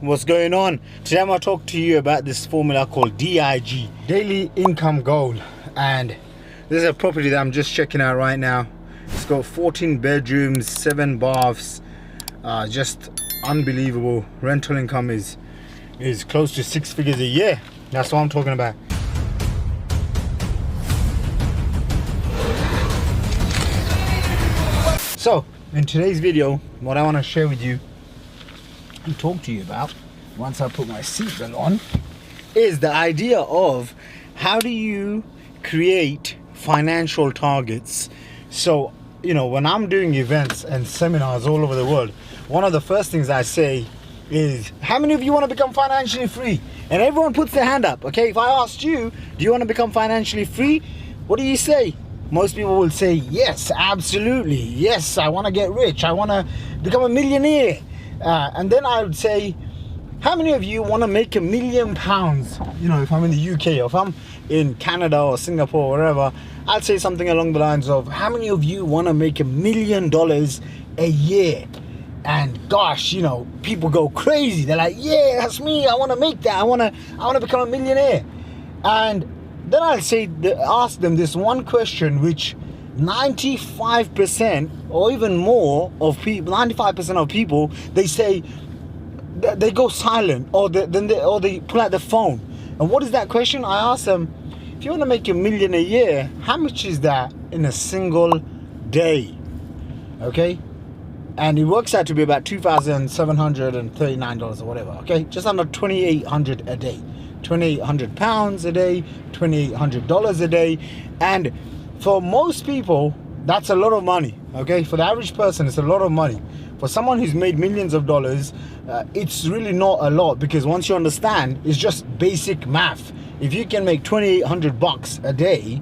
What's going on? Today I'm going to talk to you about this formula called DIG, Daily Income Goal. And this is a property that I'm just checking out right now. It's got 14 bedrooms, 7 baths, just unbelievable. Rental income is close to 6 figures a year. That's what I'm talking about. So in today's video, what I want to share with you and talk to you about, once I put my seatbelt on, is the idea of how do you create financial targets. So, you know, when I'm doing events and seminars all over the world, one of the first things I say is, how many of you want to become financially free? And everyone puts their hand up. Okay, if I asked you, do you want to become financially free? What do you say? Most people will say, yes, absolutely. Yes, I want to get rich. I want to become a millionaire. And then I would say, how many of you want to make £1 million? You know, if I'm in the UK or if I'm in Canada or Singapore or wherever, I'd say something along the lines of, how many of you want to make $1 million a year? And gosh, you know, people go crazy. They're like, yeah, that's me. I want to make that. I want to become a millionaire. And then I'll say, ask them this one question, which 95% or even more of people, 95% of people, they say, they go silent, or they pull out the phone. And what is that question? I ask them, if you want to make $1 million a year, how much is that in a single day? Okay, and it works out to be about $2,739 or whatever. Okay, just under $2,800 a day, 2,800 pounds a day, $2,800 a day. And for most people, that's a lot of money. Okay, for the average person, it's a lot of money. For someone who's made millions of dollars, it's really not a lot, because once you understand, it's just basic math. If you can make 2,800 bucks a day,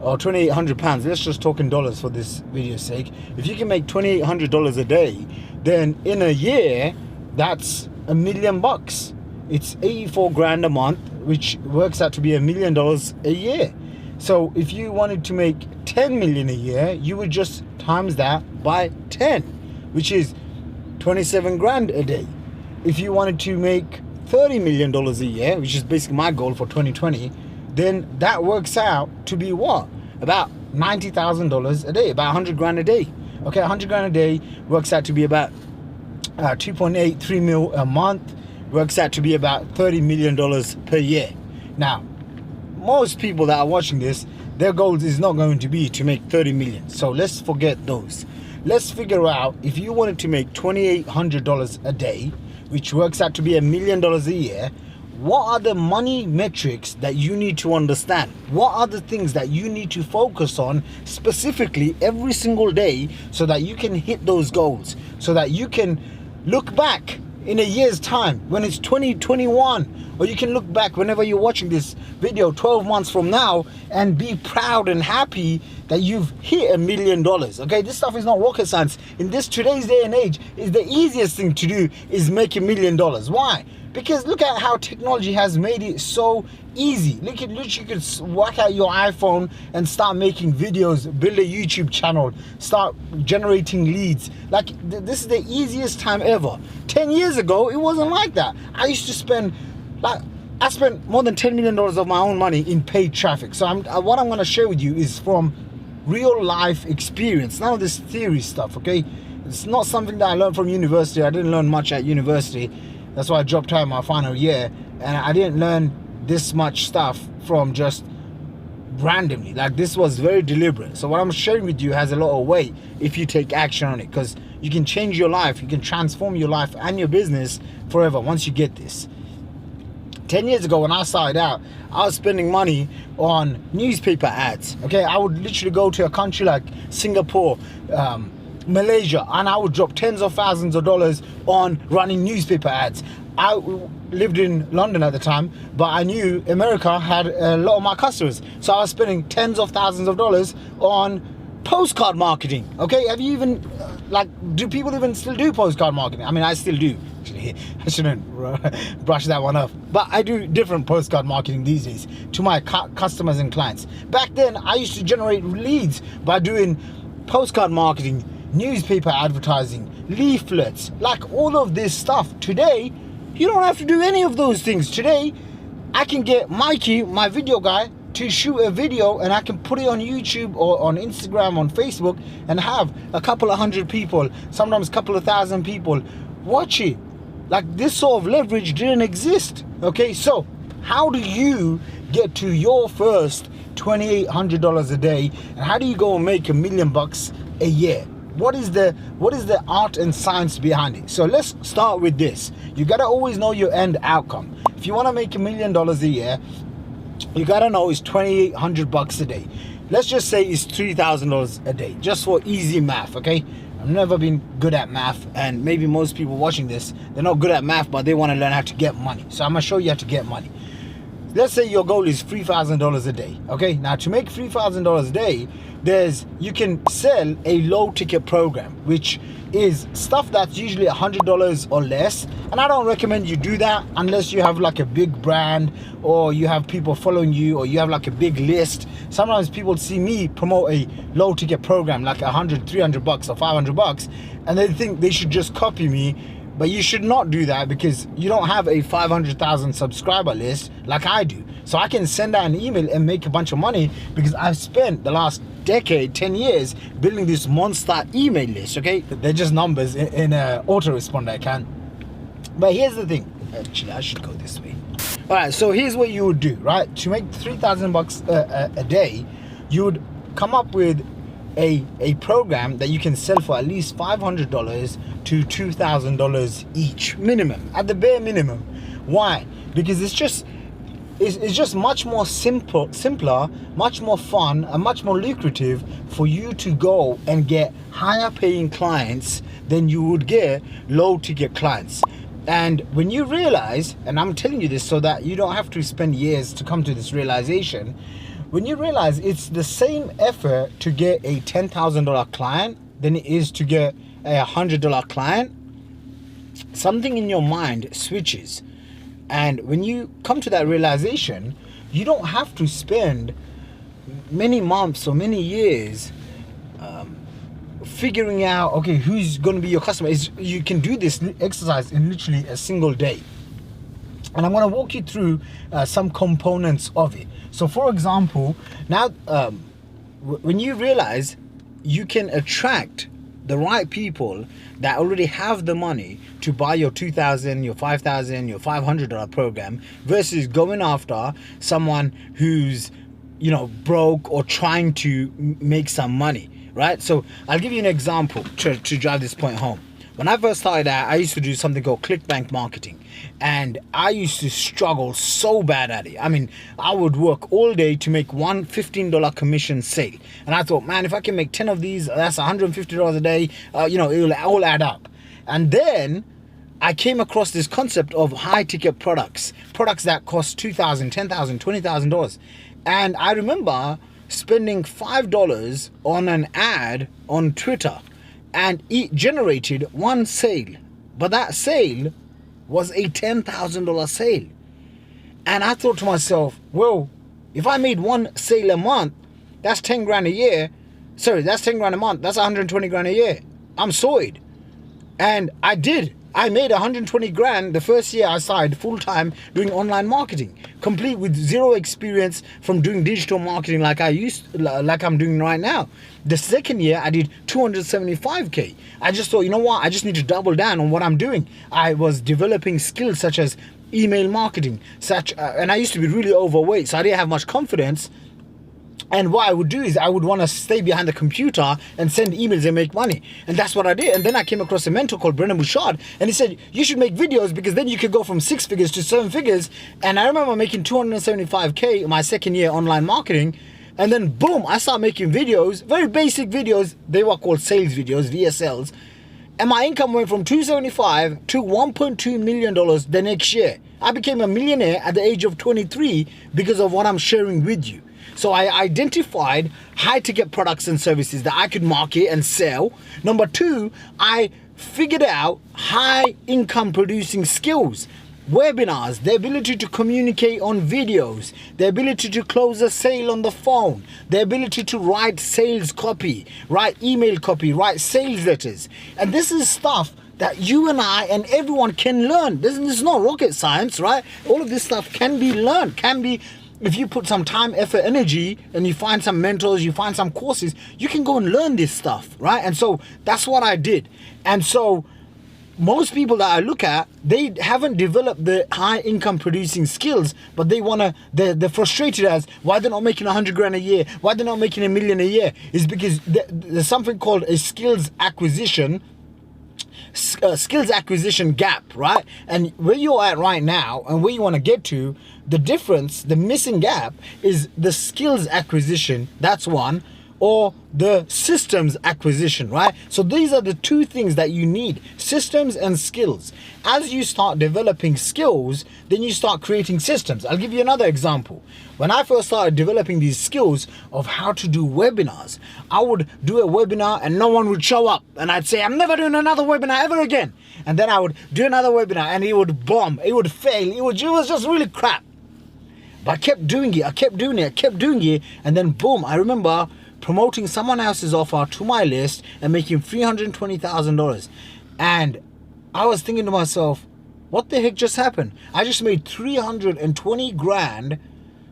or 2,800 pounds, let's just talk in dollars for this video's sake. If you can make $2,800 a day, then in a year, that's $1 million bucks. It's 84 grand a month, which works out to be $1 million a year. So if you wanted to make 10 million a year, you would just times that by 10, which is 27 grand a day. If you wanted to make $30 million a year, which is basically my goal for 2020, then that works out to be what? About $90,000 a day, about 100 grand a day. Okay, 100 grand a day works out to be about 2.83 mil a month, works out to be about $30 million per year. Now, most people that are watching this, their goal is not going to be to make 30 million. So let's forget those. Let's figure out, if you wanted to make $2,800 a day, which works out to be $1 million a year, what are the money metrics that you need to understand? What are the things that you need to focus on specifically every single day, so that you can hit those goals, so that you can look back in a year's time when it's 2021, or you can look back whenever you're watching this video 12 months from now and be proud and happy that you've hit $1 million. Okay, this stuff is not rocket science. In today's day and age, is the easiest thing to do is make $1 million. Why? Because look at how technology has made it so easy. Look, you could work out your iPhone and start making videos, build a YouTube channel, start generating leads. Like, this is the easiest time ever. 10 years ago, it wasn't like that. I used to spend, I spent more than $10 million of my own money in paid traffic. So what I'm going to share with you is from real life experience. None of this theory stuff, okay? It's not something that I learned from university. I didn't learn much at university. That's why I dropped out my final year, and I didn't learn this much stuff from just randomly. Like, this was very deliberate. So what I'm sharing with you has a lot of weight if you take action on it, because you can change your life, you can transform your life and your business forever once you get this. 10 years ago when I started out, I was spending money on newspaper ads. Okay, I would literally go to a country like Singapore, Malaysia, and I would drop tens of thousands of dollars on running newspaper ads. I lived in London at the time, but I knew America had a lot of my customers, so I was spending tens of thousands of dollars on postcard marketing. Okay, have you even do people even still do postcard marketing? I mean, I still do. Actually, I shouldn't brush that one off, but I do different postcard marketing these days to my customers and clients. Back then, I used to generate leads by doing postcard marketing, newspaper advertising, leaflets, like all of this stuff. Today, You don't have to do any of those things. Today, I can get Mikey, my video guy, to shoot a video, and I can put it on YouTube or on Instagram, on Facebook, and have a couple of hundred people, sometimes a couple of thousand people watch it. Like, this sort of leverage didn't exist. Okay, so how do you get to your first $2,800 a day, and how do you go and make $1 million a year? What is the art and science behind it? So let's start with this. You gotta always know your end outcome. If you want to make $1 million a year, you gotta know it's $2,800 a day. Let's just say it's $3,000 a day, just for easy math. Okay, I've never been good at math, and maybe most people watching this, they're not good at math, but they want to learn how to get money. So I'm gonna show you how to get money. Let's say your goal is $3,000 a day. Okay, now to make $3,000 a day, you can sell a low ticket program, which is stuff that's usually $100 or less. And I don't recommend you do that unless you have like a big brand, or you have people following you, or you have like a big list. Sometimes people see me promote a low ticket program like $100, $300 or $500, and they think they should just copy me. But you should not do that, because you don't have a 500,000 subscriber list like I do. So I can send out an email and make a bunch of money, because I've spent the last decade, 10 years, building this monster email list. Okay, they're just numbers in an autoresponder account. But here's the thing. Actually, I should go this way. All right, so here's what you would do, right? To make $3,000 a day, you would come up with a program that you can sell for at least $500 to $2,000 each, minimum, at the bare minimum. Why? Because it's just much more simpler, much more fun, and much more lucrative for you to go and get higher paying clients than you would get low ticket clients. And when you realize, and I'm telling you this so that you don't have to spend years to come to this realization, when you realize it's the same effort to get a $10,000 client than it is to get a $100 client, something in your mind switches. And when you come to that realization, you don't have to spend many months or many years figuring out, okay, who's going to be your customer. You can do this exercise in literally a single day. And I'm going to walk you through some components of it. So for example, now when you realize you can attract the right people that already have the money to buy your $2,000, your $5,000, your $500 program, versus going after someone who's, you know, broke or trying to make some money, right? So I'll give you an example to drive this point home. When I first started out, I used to do something called clickbank marketing, and I used to struggle so bad at it. I mean, I would work all day to make one $15 commission sale, and I thought, man, if I can make 10 of these, that's $150 a day. You know, it will all add up. And then I came across this concept of high ticket products that cost $2,000, $10,000, $20,000, and I remember spending $5 on an ad on Twitter, and it generated one sale, but that sale was a $10,000 sale. And I thought to myself, well, if I made one sale a month, that's 10 grand a year. Sorry, that's 10 grand a month. That's 120 grand a year. I'm sorted. And I did. I made 120 grand the first year I started full-time doing online marketing, complete with zero experience from doing digital marketing like I'm doing right now. The second year I did 275K. I just thought, you know what? I just need to double down on what I'm doing. I was developing skills such as email marketing, and I used to be really overweight, so I didn't have much confidence. And what I would do is I would want to stay behind the computer and send emails and make money. And that's what I did. And then I came across a mentor called Brendan Bouchard, and he said, you should make videos, because then you could go from 6 figures to 7 figures. And I remember making 275K my second year online marketing. And then boom, I started making videos, very basic videos. They were called sales videos, VSLs. And my income went from $275 to $1.2 million the next year. I became a millionaire at the age of 23 because of what I'm sharing with you. So I identified high ticket products and services that I could market and sell. Number two, I figured out high income producing skills, webinars, the ability to communicate on videos, the ability to close a sale on the phone, the ability to write sales copy, write email copy, write sales letters. And this is stuff that you and I and everyone can learn. This is not rocket science, right? All of this stuff can be learned, if you put some time, effort, energy, and you find some mentors, you find some courses, you can go and learn this stuff, right? And so that's what I did. And so most people that I look at, they haven't developed the high income producing skills, but they're frustrated as why they're not making 100 grand a year, why they're not making $1 million a year, is because there's something called a skills acquisition gap, right? And where you're at right now and where you want to get to, the difference, the missing gap is the skills acquisition. That's one. Or the systems acquisition, right? So these are the two things that you need, systems and skills. As you start developing skills, then you start creating systems. I'll give you another example. When I first started developing these skills of how to do webinars, I would do a webinar and no one would show up. And I'd say, I'm never doing another webinar ever again. And then I would do another webinar and it would bomb, it would fail, it was just really crap. But I kept doing it, I kept doing it, and then boom, I remember promoting someone else's offer to my list and making $320,000. And I was thinking to myself, what the heck just happened? I just made 320 grand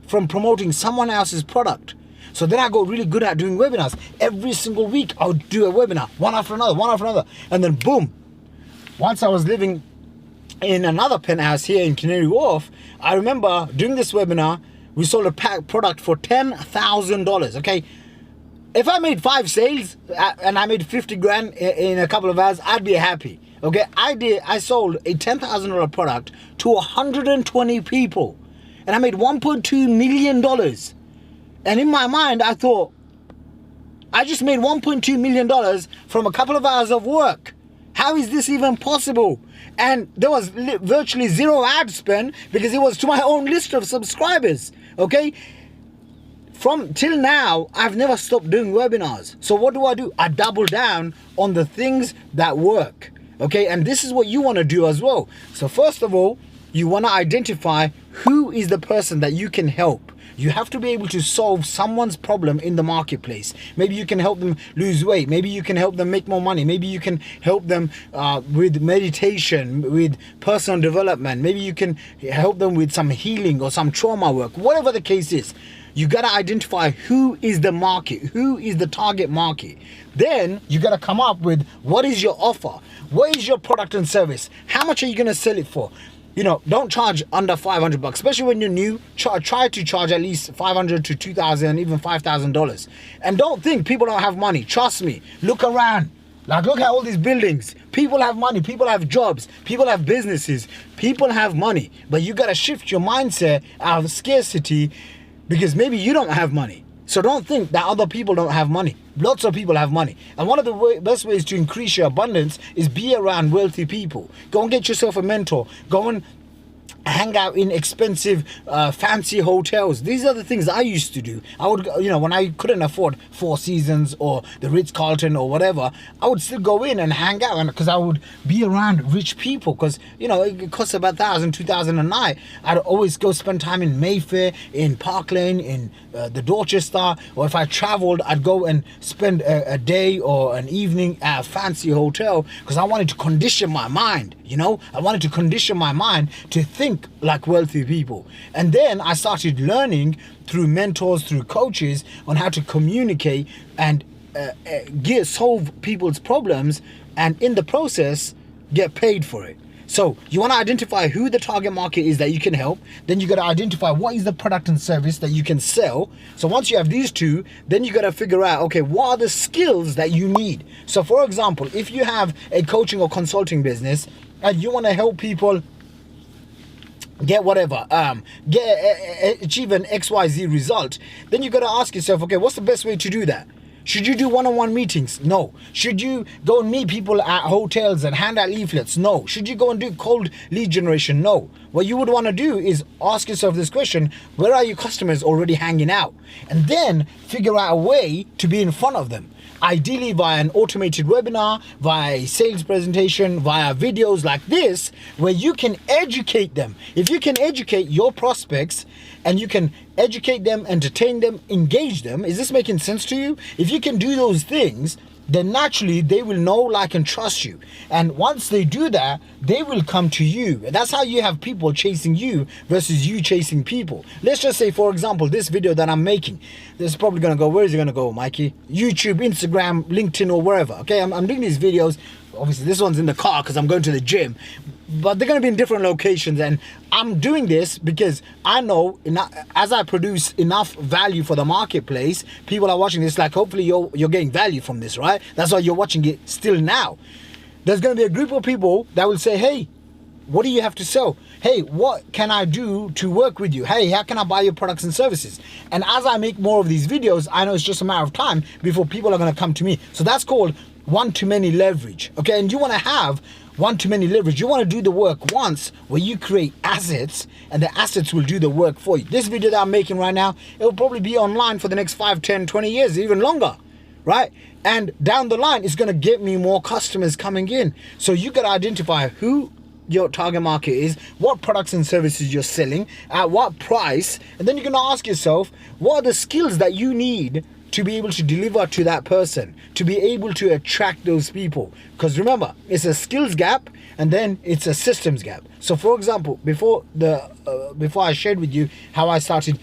from promoting someone else's product. So then I got really good at doing webinars. Every single week I would do a webinar, one after another. And then boom, once I was living in another penthouse here in Canary Wharf, I remember doing this webinar, we sold a product for $10,000, okay? If I made 5 sales and I made 50 grand in a couple of hours, I'd be happy. Okay, I sold a $10,000 product to 120 people and I made $1.2 million. And in my mind, I thought, I just made $1.2 million from a couple of hours of work. How is this even possible? And there was virtually zero ad spend because it was to my own list of subscribers. Okay. From till now, I've never stopped doing webinars. So what do? I double down on the things that work. Okay, and this is what you want to do as well. So first of all, you want to identify who is the person that you can help. You have to be able to solve someone's problem in the marketplace. Maybe you can help them lose weight. Maybe you can help them make more money. Maybe you can help them with meditation, with personal development. Maybe you can help them with some healing or some trauma work. Whatever the case is, you got to identify who is the market, who is the target market. Then you got to come up with what is your offer? What is your product and service? How much are you going to sell it for? You know, don't charge under $500, especially when you're new. Try to charge at least $500 to $2,000, even $5,000. And don't think people don't have money. Trust me. Look around. Like, look at all these buildings. People have money. People have jobs. People have businesses. People have money. But you got to shift your mindset out of scarcity because maybe you don't have money. So don't think that other people don't have money. Lots of people have money. And one of the best ways to increase your abundance is be around wealthy people. Go and get yourself a mentor. Go and hang out in expensive, fancy hotels. These are the things I used to do. I would, you know, when I couldn't afford Four Seasons or the Ritz-Carlton or whatever, I would still go in and hang out because I would be around rich people because, you know, it costs about $1,000, $2,000 a night. I'd always go spend time in Mayfair, in Park Lane, in the Dorchester, or if I traveled, I'd go and spend a day or an evening at a fancy hotel because I wanted to condition my mind, you know? I wanted to condition my mind to think like wealthy people. And then I started learning through mentors, through coaches on how to communicate and solve people's problems, and in the process get paid for it. So you want to identify who the target market is that you can help. Then you got to identify what is the product and service that you can sell. So once you have these two, then you got to figure out, okay, what are the skills that you need? So for example, if you have a coaching or consulting business and you want to help people get whatever, achieve an XYZ result, then you got to ask yourself, okay, what's the best way to do that? Should you do one-on-one meetings? No. Should you go and meet people at hotels and hand out leaflets? No. Should you go and do cold lead generation? No. What you would want to do is ask yourself this question: where are your customers already hanging out? And then figure out a way to be in front of them. Ideally via an automated webinar, via a sales presentation, via videos like this, where you can educate them. If you can educate your prospects and you can educate them, entertain them, engage them, is this making sense to you? If you can do those things, then naturally they will know, like, and trust you. And once they do that, they will come to you. That's how you have people chasing you versus you chasing people. Let's just say, for example, this video that I'm making, this is probably gonna go, where is it gonna go, Mikey? YouTube, Instagram, LinkedIn, or wherever. Okay, I'm doing these videos. Obviously this one's in the car because I'm going to the gym, but they're going to be in different locations. And I'm doing this because I know as I produce enough value for the marketplace, people are watching this, like, hopefully you're getting value from this, right? That's why you're watching it still now. There's going to be a group of people that will say, hey, what do you have to sell? Hey, what can I do to work with you? Hey, how can I buy your products and services? And as I make more of these videos, I know it's just a matter of time before people are going to come to me. So that's called one-to-many leverage. Okay, and you want to have one-to-many leverage. You want to do the work once where you create assets, and the assets will do the work for you. This video that I'm making right now, it will probably be online for the next 5, 10, 20 years, even longer, right? And down the line, it's going to get me more customers coming in. So you got to identify who your target market is, what products and services you're selling, at what price, and then you're going to ask yourself, what are the skills that you need to be able to deliver to that person, to be able to attract those people. Because remember, it's a skills gap and then it's a systems gap. So for example, before I shared with you how I started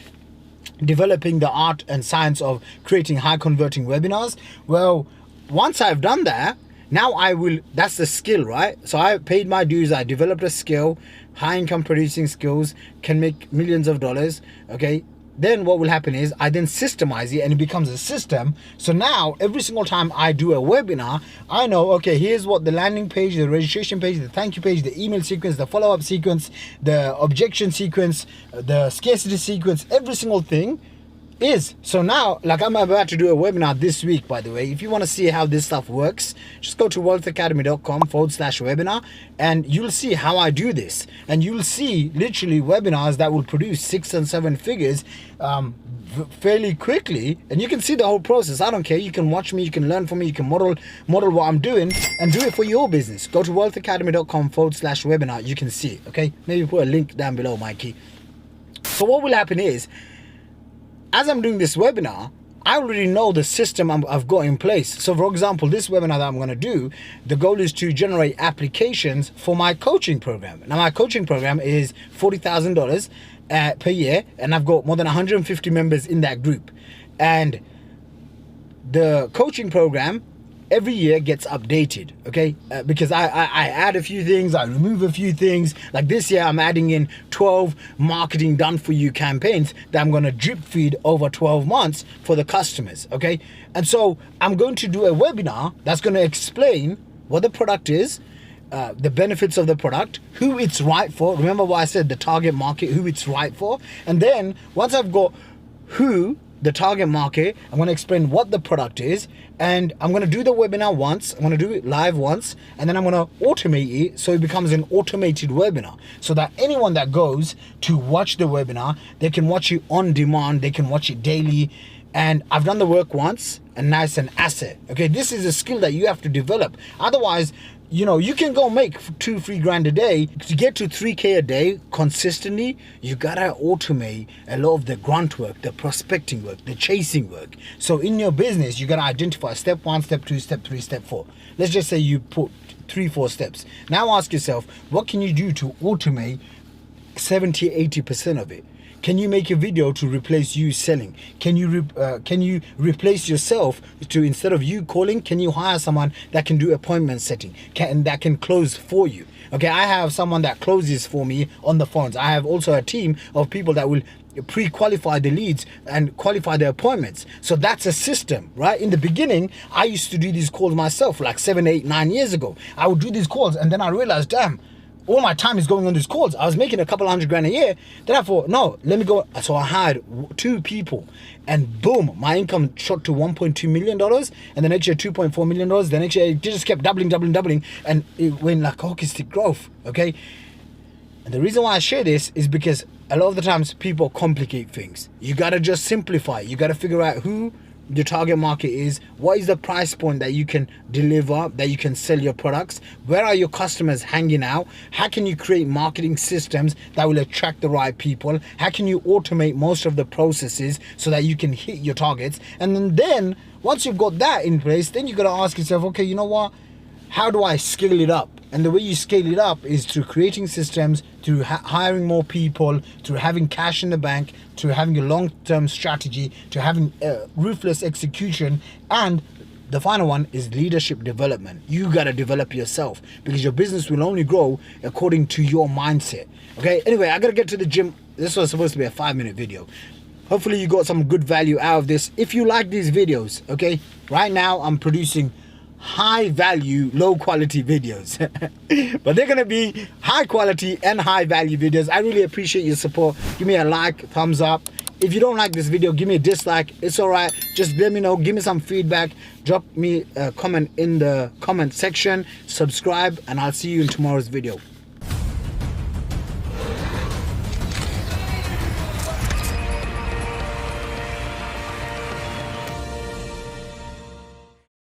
developing the art and science of creating high converting webinars, well, once I've done that, now that's the skill, right? So I paid my dues, I developed a skill, high income producing skills, can make millions of dollars, okay? Then what will happen is I then systemize it and it becomes a system. So now every single time I do a webinar, I know, okay, here's what the landing page, the registration page, the thank you page, the email sequence, the follow-up sequence, the objection sequence, the scarcity sequence, every single thing is. So now, like, I'm about to do a webinar this week, by the way. If you want to see how this stuff works, just go to wealthacademy.com/webinar and you'll see how I do this. And you'll see literally webinars that will produce 6 and 7 figures fairly quickly, and you can see the whole process. I don't care. You can watch me, you can learn from me, you can model what I'm doing and do it for your business. Go to wealthacademy.com/webinar. You can see it, okay? Maybe put a link down below, Mikey. So what will happen is, as I'm doing this webinar, I already know the system I've got in place. So for example, this webinar that I'm going to do, the goal is to generate applications for my coaching program. Now my coaching program is $40,000 per year, and I've got more than 150 members in that group. And the coaching program every year gets updated, okay? Because I add a few things, I remove a few things. Like this year, I'm adding in 12 marketing done for you campaigns that I'm gonna drip feed over 12 months for the customers, okay? And so I'm going to do a webinar that's gonna explain what the product is, the benefits of the product, who it's right for. Remember what I said, the target market, who it's right for. And then once I've got who, the target market, I'm going to explain what the product is, and I'm going to do the webinar once, I'm going to do it live once, and then I'm going to automate it so it becomes an automated webinar, so that anyone that goes to watch the webinar, they can watch it on demand, they can watch it daily. And I've done the work once, and now it's an asset. Okay, this is a skill that you have to develop. Otherwise, you know, you can go make 2-3 grand a day. To get to 3K a day consistently, you gotta automate a lot of the grunt work, the prospecting work, the chasing work. So in your business, you gotta identify step 1, step 2, step 3, step 4. Let's just say you put 3-4 steps. Now ask yourself, what can you do to automate 70-80% of it? Can you make a video to replace you selling? Can you replace yourself to, instead of you calling, can you hire someone that can do appointment setting, that can close for you? Okay, I have someone that closes for me on the phones. I have also a team of people that will pre-qualify the leads and qualify the appointments. So that's a system, right? In the beginning, I used to do these calls myself, like 7, 8, 9 years ago. I would do these calls, and then I realized, damn, all my time is going on these calls. I was making a couple $100 grand a year. Then I thought, no, let me go. So I hired 2 people, and boom, my income shot to $1.2 million. And the next year, $2.4 million. The next year, it just kept doubling. And it went like hockey stick growth, okay? And the reason why I share this is because a lot of the times people complicate things. You got to just simplify. You got to figure out who your target market is, what is the price point that you can deliver, that you can sell your products, where are your customers hanging out, how can you create marketing systems that will attract the right people, how can you automate most of the processes so that you can hit your targets. And then once you've got that in place, then you got to ask yourself, okay, you know what, how do I scale it up? And the way you scale it up is through creating systems, through hiring more people, through having cash in the bank, through having a long-term strategy, to having ruthless execution. And the final one is leadership development. You got to develop yourself, because your business will only grow according to your mindset. Okay, anyway, I got to get to the gym. This was supposed to be a 5-minute video. Hopefully you got some good value out of this. If you like these videos, okay, right now I'm producing high value, low quality videos, but they're gonna be high quality and high value videos. I really appreciate your support. Give me a like, thumbs up. If you don't like this video, give me a dislike. It's all right. Just let me know. Give me some feedback. Drop me a comment in the comment section. Subscribe, and I'll see you in tomorrow's video.